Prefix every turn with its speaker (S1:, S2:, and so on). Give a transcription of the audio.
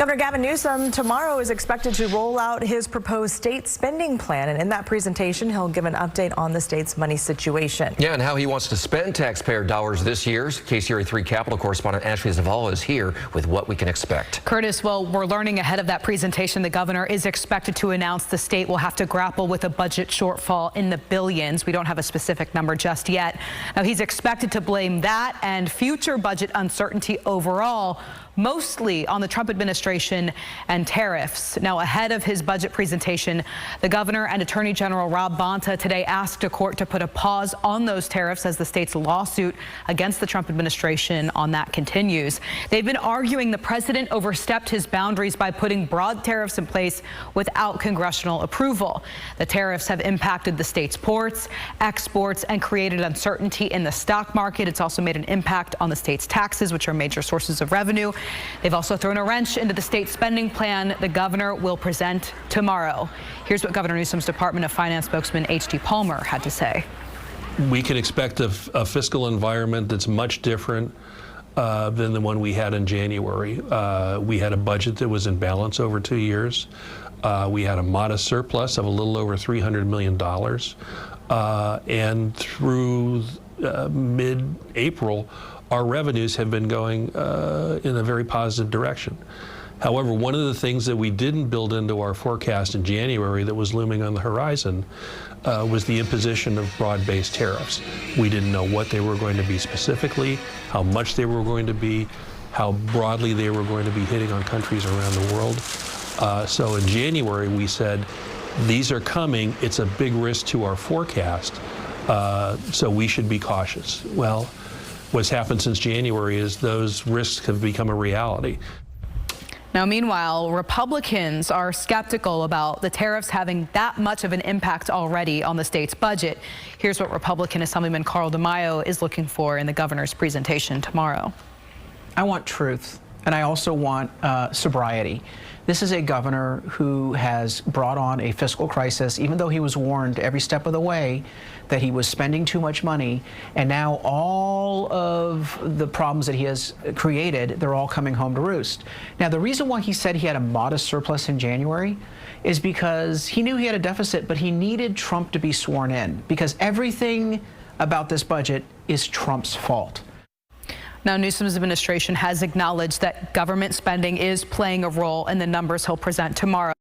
S1: Governor Gavin Newsom tomorrow is expected to roll out his proposed state spending plan. And in that presentation, he'll give an update on the state's money situation.
S2: Yeah, and how he wants to spend taxpayer dollars this year. KCRA 3 Capitol correspondent Ashley Zavala is here with what we can expect.
S3: Curtis, well, we're learning ahead of that presentation, the governor is expected to announce the state will have to grapple with a budget shortfall in the billions. We don't have a specific number just yet. Now, he's expected to blame that and future budget uncertainty overall mostly on the Trump administration and tariffs. Now, ahead of his budget presentation, the governor and Attorney General Rob Bonta today asked a court to put a pause on those tariffs as the state's lawsuit against the Trump administration on that continues. They've been arguing the president overstepped his boundaries by putting broad tariffs in place without congressional approval. The tariffs have impacted the state's ports, exports, and created uncertainty in the stock market. It's also made an impact on the state's taxes, which are major sources of revenue. They've also thrown a wrench into the state spending plan the governor will present tomorrow. Here's what Governor Newsom's Department of Finance spokesman H.D. Palmer had to say.
S4: We can expect a fiscal environment that's much different than the one we had in January. We had a budget that was in balance over 2 years. We had a modest surplus of a little over $300 million. And through mid-April, our revenues have been going in a very positive direction. However, one of the things that we didn't build into our forecast in January that was looming on the horizon was the imposition of broad-based tariffs. We didn't know what they were going to be specifically, how much they were going to be, how broadly they were going to be hitting on countries around the world. So in January, we said, these are coming. It's a big risk to our forecast, so we should be cautious. Well, what's happened since January is those risks have become a reality.
S3: Now, meanwhile, Republicans are skeptical about the tariffs having that much of an impact already on the state's budget. Here's what Republican Assemblyman Carl DeMaio is looking for in the governor's presentation tomorrow.
S5: I want truth, and I also want sobriety. This is a governor who has brought on a fiscal crisis, even though he was warned every step of the way that he was spending too much money, and now all of the problems that he has created, they're all coming home to roost. Now, the reason why he said he had a modest surplus in January is because he knew he had a deficit, but he needed Trump to be sworn in, because everything about this budget is Trump's fault.
S3: Now, Newsom's administration has acknowledged that government spending is playing a role in the numbers he'll present tomorrow.